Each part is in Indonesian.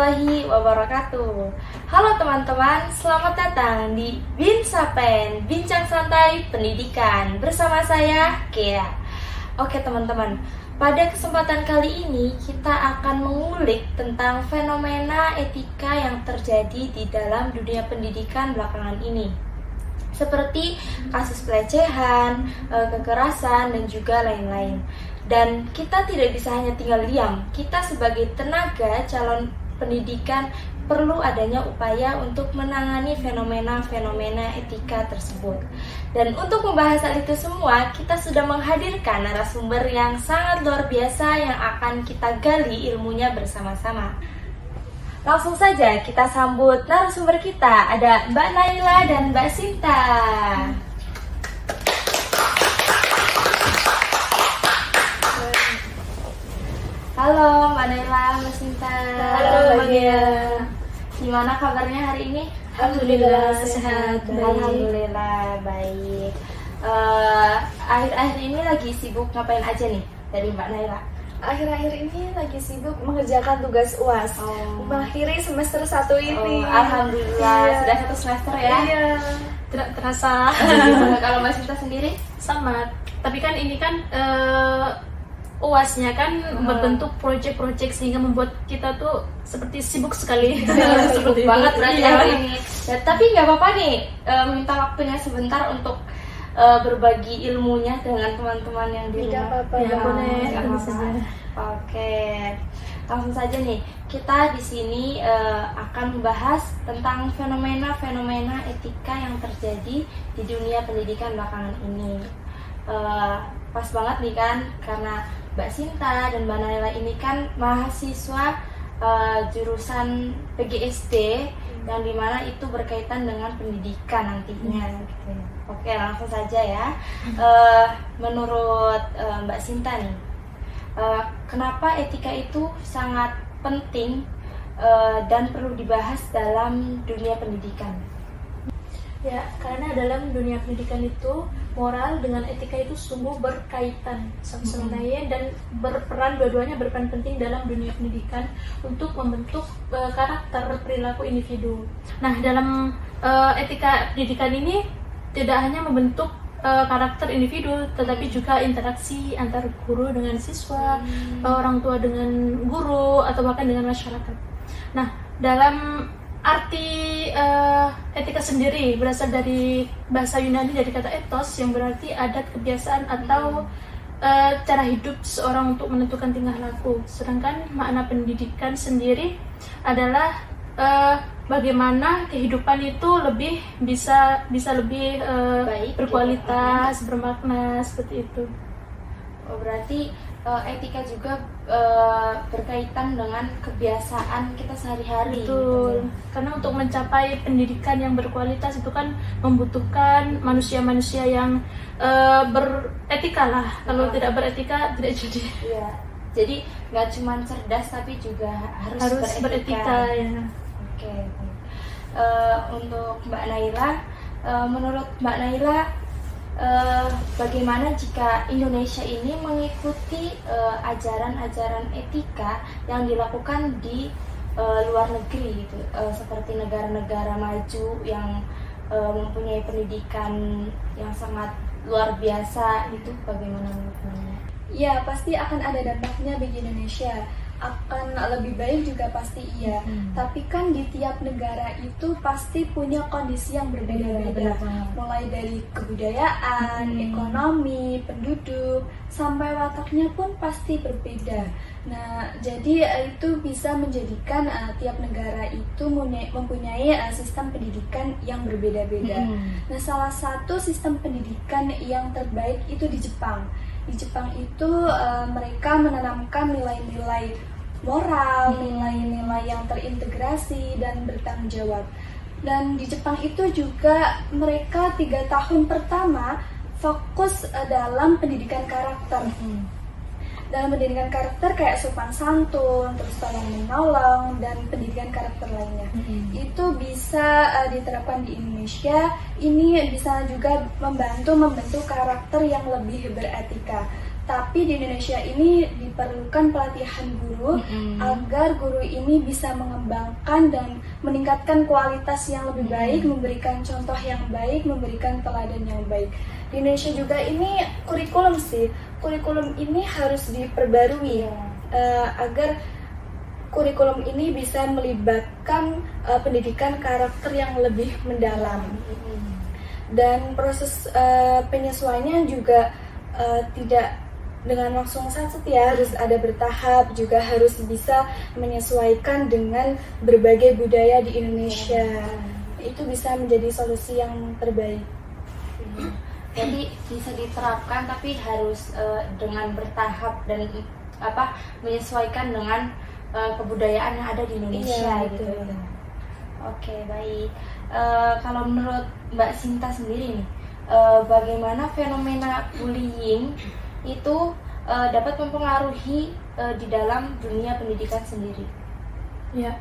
warahmatullahi wabarakatuh. Halo teman-teman, selamat datang di Binsapen, Bincang Santai Pendidikan bersama saya, Kea. Oke teman-teman, pada kesempatan kali ini kita akan mengulik tentang fenomena etika yang terjadi di dalam dunia pendidikan belakangan ini, seperti kasus pelecehan, kekerasan, dan juga lain-lain. Dan kita tidak bisa hanya tinggal diam. Kita sebagai tenaga calon pendidikan perlu adanya upaya untuk menangani fenomena-fenomena etika tersebut. Dan untuk membahas hal itu semua, kita sudah menghadirkan narasumber yang sangat luar biasa yang akan kita gali ilmunya bersama-sama. Langsung saja kita sambut narasumber kita, ada Mbak Naila dan Mbak Sinta. Halo Mbak Naila, Mbak Sinta. Halo Mbak Gia. Gimana kabarnya hari ini? Alhamdulillah sehat. Alhamdulillah baik. Akhir-akhir ini lagi sibuk ngapain aja nih dari Mbak Naila? Akhir-akhir ini lagi sibuk mengerjakan tugas UAS, mengakhiri semester 1 ini. Alhamdulillah, Iya. sudah 1 semester ya? Iya. Tidak terasa. Kalau Mbak Sinta sendiri? Sama, tapi kan ini kan UASnya kan berbentuk proyek-proyek sehingga membuat kita tuh seperti sibuk sekali. Sibuk banget berarti Iya. hari ini. Ya, tapi nggak apa-apa nih, minta waktunya sebentar untuk berbagi ilmunya dengan teman-teman yang di Tidak rumah. apa-apa, Ya, Bang. boleh. Nggak Tentu apa-apa. saja. Oke, langsung saja nih. Kita di sini akan membahas tentang fenomena-fenomena etika yang terjadi di dunia pendidikan belakangan ini. Pas banget nih kan, karena Mbak Sinta dan Mbak Naila ini kan mahasiswa jurusan PGSD yang dimana itu berkaitan dengan pendidikan nantinya. Gitu. Oke, langsung saja ya. Menurut Mbak Sinta nih, kenapa etika itu sangat penting dan perlu dibahas dalam dunia pendidikan? Ya, karena dalam dunia pendidikan itu moral dengan etika itu sungguh berkaitan satu sama lain dan berperan, dua-duanya berperan penting dalam dunia pendidikan untuk membentuk karakter perilaku individu. Nah, dalam etika pendidikan ini tidak hanya membentuk karakter individu, tetapi juga interaksi antar guru dengan siswa, orang tua dengan guru, atau bahkan dengan masyarakat. Nah, dalam arti etika sendiri berasal dari bahasa Yunani dari kata ethos yang berarti adat, kebiasaan atau cara hidup seorang untuk menentukan tingkah laku. Sedangkan makna pendidikan sendiri adalah bagaimana kehidupan itu lebih bisa lebih Baik, berkualitas, bermakna seperti itu. Oh, berarti etika juga berkaitan dengan kebiasaan kita sehari-hari. Betul, karena untuk mencapai pendidikan yang berkualitas itu kan membutuhkan manusia-manusia yang beretika lah. Kalau tidak beretika tidak jadi. Iya. Jadi nggak cuma cerdas tapi juga harus beretika ya. Oke. Untuk Mbak Naila, menurut Mbak Naila, bagaimana jika Indonesia ini mengikuti ajaran-ajaran etika yang dilakukan di luar negeri gitu, seperti negara-negara maju yang mempunyai pendidikan yang sangat luar biasa itu, bagaimana menurut Anda? Ya, pasti akan ada dampaknya bagi Indonesia. Akan lebih baik juga pasti iya. Tapi kan di tiap negara itu pasti punya kondisi yang berbeda-beda. Mulai dari kebudayaan, ekonomi, penduduk, sampai wataknya pun pasti berbeda. Nah, jadi itu bisa menjadikan tiap negara itu mempunyai sistem pendidikan yang berbeda-beda. Nah, salah satu sistem pendidikan yang terbaik itu di Jepang. Di Jepang itu mereka menanamkan nilai-nilai moral, nilai-nilai yang terintegrasi dan bertanggung jawab. Dan di Jepang itu juga mereka 3 tahun pertama fokus dalam pendidikan karakter. Dalam pendidikan karakter kayak sopan santun, terus tolong menolong, dan pendidikan karakter lainnya. Itu bisa diterapkan di Indonesia. Ini bisa juga membantu membentuk karakter yang lebih beretika. Tapi di Indonesia ini diperlukan pelatihan guru agar guru ini bisa mengembangkan dan meningkatkan kualitas yang lebih baik, memberikan contoh yang baik, memberikan teladan yang baik. Di Indonesia juga ini kurikulum sih, kurikulum ini harus diperbarui agar kurikulum ini bisa melibatkan pendidikan karakter yang lebih mendalam. Dan proses penyesuaiannya juga tidak dengan langsung satu ya, harus ada bertahap, juga harus bisa menyesuaikan dengan berbagai budaya di Indonesia. Itu bisa menjadi solusi yang terbaik. Jadi bisa diterapkan tapi harus dengan bertahap dan menyesuaikan dengan kebudayaan yang ada di Indonesia gitu. Oke, baik. Kalau menurut Mbak Sinta sendiri nih, bagaimana fenomena bullying itu dapat mempengaruhi di dalam dunia pendidikan sendiri? Ya,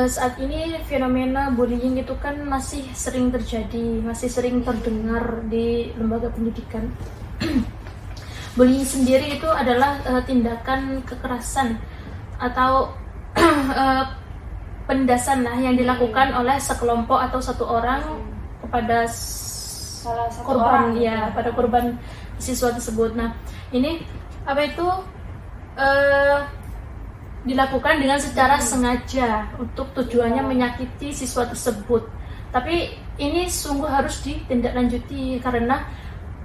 saat ini fenomena bullying itu kan masih sering terjadi, masih sering terdengar di lembaga pendidikan. Bullying sendiri itu adalah tindakan kekerasan atau penindasan lah yang dilakukan oleh sekelompok atau satu orang kepada Salah satu korban, orang ya, pada korban siswa tersebut. Nah, ini dilakukan dengan secara sengaja untuk tujuannya menyakiti siswa tersebut. Tapi ini sungguh harus ditindaklanjuti karena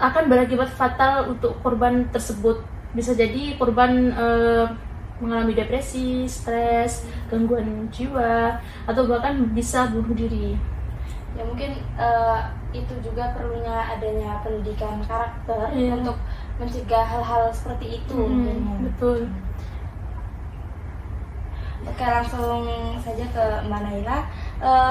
akan berakibat fatal untuk korban tersebut. Bisa jadi korban mengalami depresi, stres, gangguan jiwa, atau bahkan bisa bunuh diri. Ya mungkin itu juga perlunya adanya pendidikan karakter untuk mencegah hal-hal seperti itu. Betul. Oke, langsung saja ke Mbak Naila.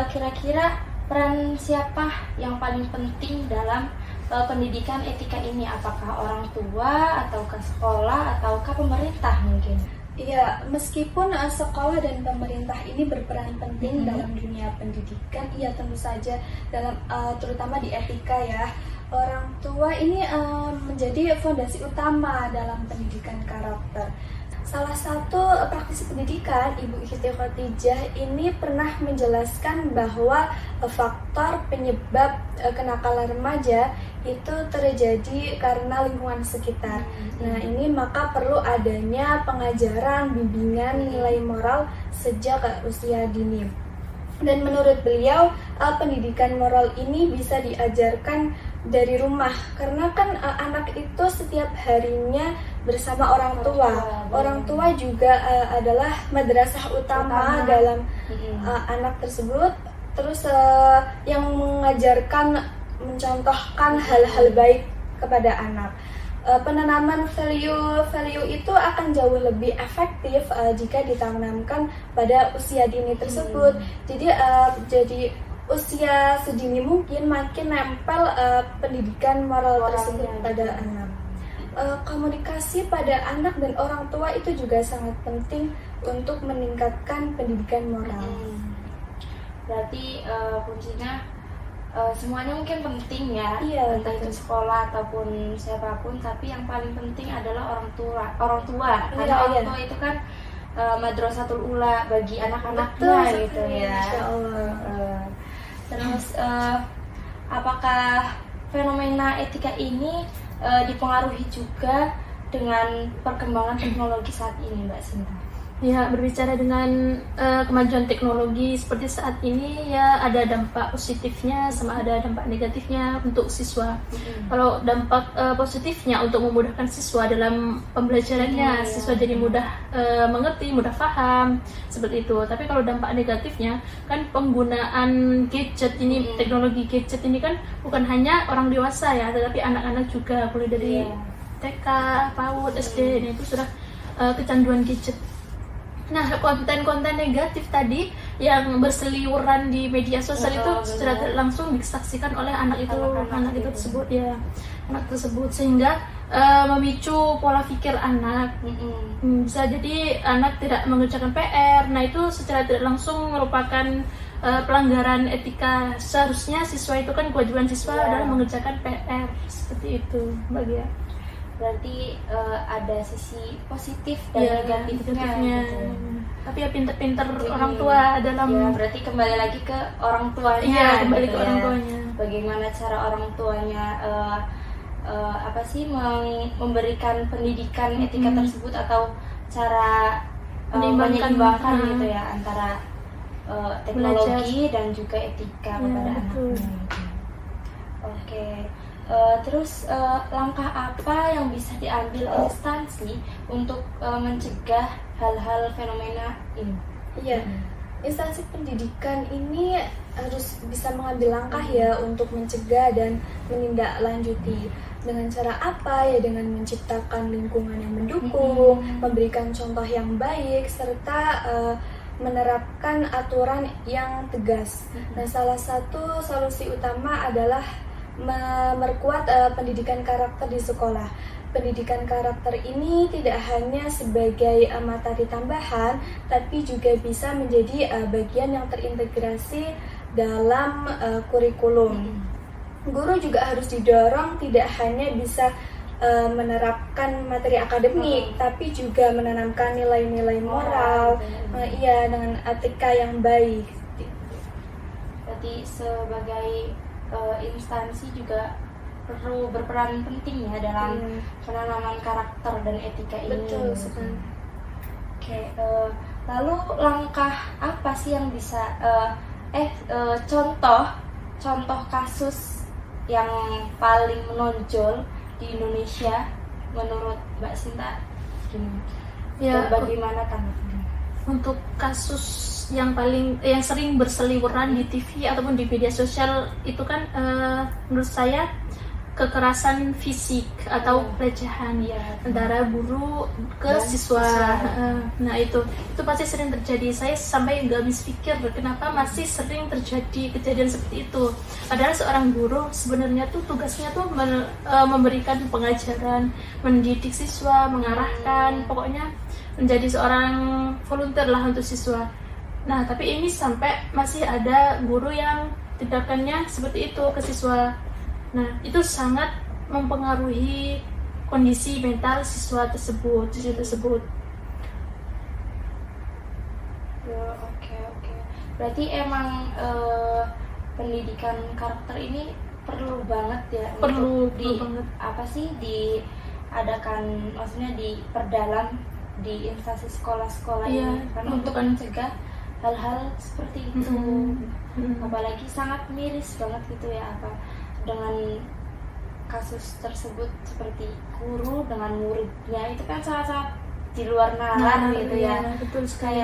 Kira-kira peran siapa yang paling penting dalam pendidikan etika ini? Apakah orang tua, ataukah sekolah, ataukah pemerintah mungkin? Iya, meskipun sekolah dan pemerintah ini berperan penting dalam dunia pendidikan, iya tentu saja dalam terutama di etika ya. Orang tua ini menjadi fondasi utama dalam pendidikan karakter. Salah satu praktisi pendidikan, Ibu Siti Khotijah ini pernah menjelaskan bahwa faktor penyebab kenakalan remaja itu terjadi karena lingkungan sekitar. Nah, ini maka perlu adanya pengajaran, bimbingan, nilai moral sejak usia dini. Dan menurut beliau, pendidikan moral ini bisa diajarkan dari rumah, karena kan anak itu setiap harinya bersama orang tua. Orang tua juga adalah madrasah utama dalam anak tersebut. Terus yang mengajarkan, mencontohkan hal-hal baik kepada anak. Penanaman value itu akan jauh lebih efektif jika ditanamkan pada usia dini tersebut. Jadi usia sedini mungkin makin nempel pendidikan moral tersebut pada anak. Komunikasi pada anak dan orang tua itu juga sangat penting untuk meningkatkan pendidikan moral. Berarti kuncinya semuanya mungkin penting ya, entah itu betul. sekolah ataupun siapapun, tapi yang paling penting adalah orang tua. Karena orang tua itu kan madrasatul ula bagi anak-anaknya gitu ya. Masya Allah. Terus apakah fenomena etika ini dipengaruhi juga dengan perkembangan teknologi saat ini, Mbak Sinta? Ya, berbicara dengan kemajuan teknologi seperti saat ini, ya ada dampak positifnya sama ada dampak negatifnya untuk siswa. Kalau dampak positifnya untuk memudahkan siswa dalam pembelajarannya, siswa jadi mudah mengerti, mudah paham, seperti itu. Tapi kalau dampak negatifnya, kan penggunaan gadget ini, teknologi gadget ini kan bukan hanya orang dewasa ya, tetapi anak-anak juga, mulai dari TK, PAUD, SD, ini itu sudah kecanduan gadget. Nah, konten-konten negatif tadi yang berseliweran di media sosial itu secara tidak langsung disaksikan oleh anak itu tersebut ya, anak tersebut, sehingga memicu pola pikir anak. Bisa jadi anak tidak mengerjakan PR. Nah, itu secara tidak langsung merupakan pelanggaran etika. Seharusnya siswa itu kan, kewajiban siswa adalah mengerjakan PR, seperti itu, Mbak Gia. berarti ada sisi positif dan Ya, negatifnya gitu. Tapi ya pinter-pinter Mm-mm. orang tua dalam Ya, berarti kembali lagi ke orang tuanya. Iya, kembali gitu ke orang ya. tuanya. Bagaimana cara orang tuanya apa sih memberikan pendidikan etika tersebut, atau cara menyeimbangkan Nah. gitu ya antara teknologi dan juga etika Ya, kepada betul. anaknya gitu. Oke. Terus langkah apa yang bisa diambil instansi untuk mencegah hal-hal fenomena ini? Iya, instansi pendidikan ini harus bisa mengambil langkah ya untuk mencegah dan menindaklanjuti. Dengan cara apa ya? Dengan menciptakan lingkungan yang mendukung, memberikan contoh yang baik, serta menerapkan aturan yang tegas. Nah, salah satu solusi utama adalah memperkuat pendidikan karakter di sekolah. Pendidikan karakter ini tidak hanya sebagai materi tambahan, tapi juga bisa menjadi bagian yang terintegrasi dalam kurikulum. Guru juga harus didorong tidak hanya bisa menerapkan materi akademik, tapi juga menanamkan nilai-nilai moral, dengan etika yang baik. Berarti sebagai instansi juga perlu berperan penting ya dalam penanaman karakter dan etika ini. Betul sekali. Oke, lalu langkah apa sih yang bisa contoh kasus yang paling menonjol di Indonesia menurut Mbak Sinta? Ya, Bagaimana tanggapannya? untuk kasus yang sering berseliweran di TV ataupun di media sosial itu kan menurut saya kekerasan fisik atau pelecehan antara guru ke Dan siswa. siswa. Nah itu pasti sering terjadi. Saya sampai nggak habis pikir kenapa masih sering terjadi kejadian seperti itu. Padahal seorang guru sebenarnya tuh tugasnya tuh memberikan pengajaran, mendidik siswa, mengarahkan, pokoknya menjadi seorang volunteer lah untuk siswa. Nah tapi ini sampai masih ada guru yang tindakannya seperti itu ke siswa. Nah, itu sangat mempengaruhi kondisi mental siswa tersebut. Oke. Berarti emang pendidikan karakter ini perlu banget ya Perlu untuk banget. diadakan, maksudnya diperdalam di instansi sekolah-sekolah Iya, ini, karena untuk mencegah hal-hal seperti itu. Apalagi sangat miris banget gitu ya dengan kasus tersebut, seperti guru dengan muridnya itu kan sangat-sangat di luar nalar gitu ya. Betul sekali.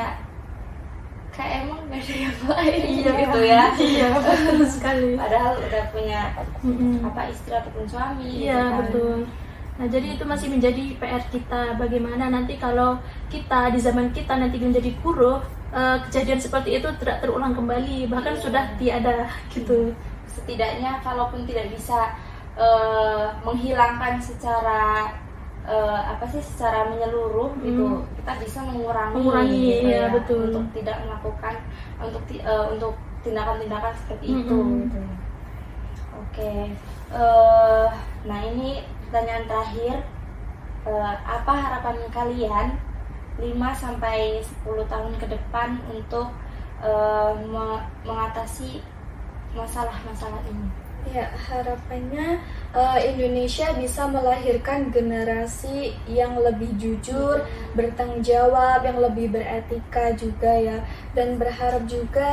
Kayak emang gak ada yang lain Iya, gitu ya. Iya, betul sekali. Padahal udah punya istri ataupun suami. Iya, gitu kan. betul. Nah, jadi itu masih menjadi PR kita. Bagaimana nanti kalau kita di zaman kita nanti menjadi guru, kejadian seperti itu tidak terulang kembali, bahkan sudah tiada gitu. Setidaknya kalaupun tidak bisa menghilangkan secara secara menyeluruh gitu, kita bisa mengurangi gitu ya, betul. Untuk tidak melakukan untuk tindakan-tindakan seperti itu gitu. Oke. Nah ini pertanyaan terakhir, apa harapan kalian 5-10 tahun ke depan untuk mengatasi masalah-masalah ini? Ya, harapannya Indonesia bisa melahirkan generasi yang lebih jujur, bertanggung jawab, yang lebih beretika juga ya. Dan berharap juga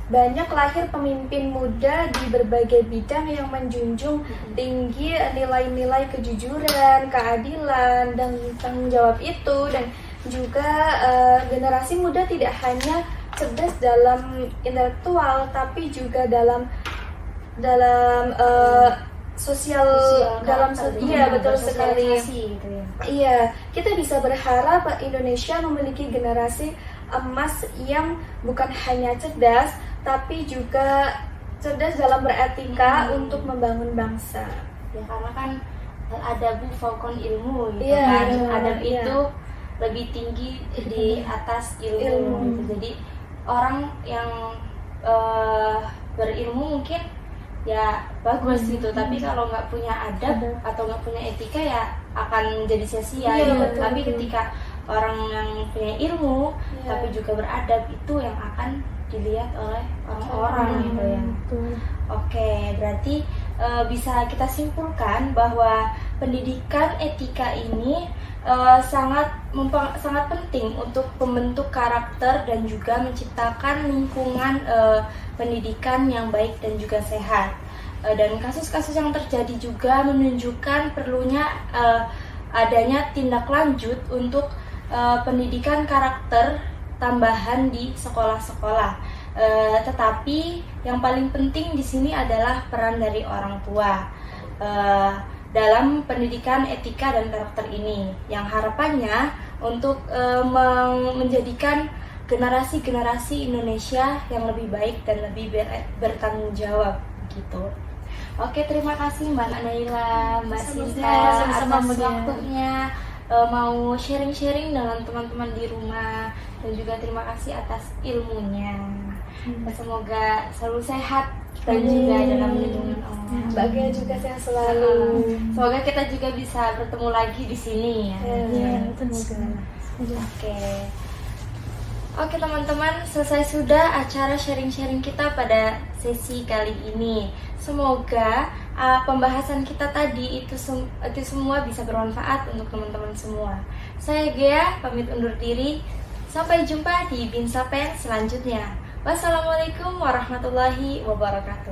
banyak lahir pemimpin muda di berbagai bidang yang menjunjung tinggi nilai-nilai kejujuran, keadilan, dan tanggung jawab itu. Dan juga generasi muda tidak hanya cerdas dalam intelektual, tapi juga dalam sosial iya betul sekali. Gitu ya. Iya, kita bisa berharap Indonesia memiliki generasi emas yang bukan hanya cerdas, tapi juga cerdas dalam beretika untuk membangun bangsa. Ya karena kan adabu fauqon ilmu gitu Iya, kan. Adab iya. itu lebih tinggi di atas ilmu. Gitu. Jadi orang yang berilmu mungkin ya bagus gitu. Tapi kalau nggak punya adab atau nggak punya etika ya akan jadi sia-sia Iya, gitu. betul, Tapi betul. ketika orang yang punya ilmu Iya. tapi juga beradab, itu yang akan dilihat oleh orang-orang gitu ya. Betul. Oke, berarti bisa kita simpulkan bahwa pendidikan etika ini sangat penting untuk membentuk karakter dan juga menciptakan lingkungan pendidikan yang baik dan juga sehat. Dan kasus-kasus yang terjadi juga menunjukkan perlunya adanya tindak lanjut untuk pendidikan karakter tambahan di sekolah-sekolah. Tetapi yang paling penting di sini adalah peran dari orang tua dalam pendidikan etika dan karakter ini, yang harapannya untuk menjadikan generasi-generasi Indonesia yang lebih baik dan lebih bertanggung jawab gitu. Oke, terima kasih Mbak Naila, Mbak Sinta Sama-sama, atas Mbak Dia. waktunya mau sharing-sharing dengan teman-teman di rumah, dan juga terima kasih atas ilmunya. Semoga selalu sehat dan juga dalam lindungan Allah. Mbak Gia juga sehat selalu. Semoga kita juga bisa bertemu lagi di sini ya. Iya, semoga. Oke teman-teman, selesai sudah acara sharing-sharing kita pada sesi kali ini. Semoga pembahasan kita tadi itu semua bisa bermanfaat untuk teman-teman semua. Saya Gea, pamit undur diri. Sampai jumpa di Binsapen selanjutnya. Wassalamualaikum warahmatullahi wabarakatuh.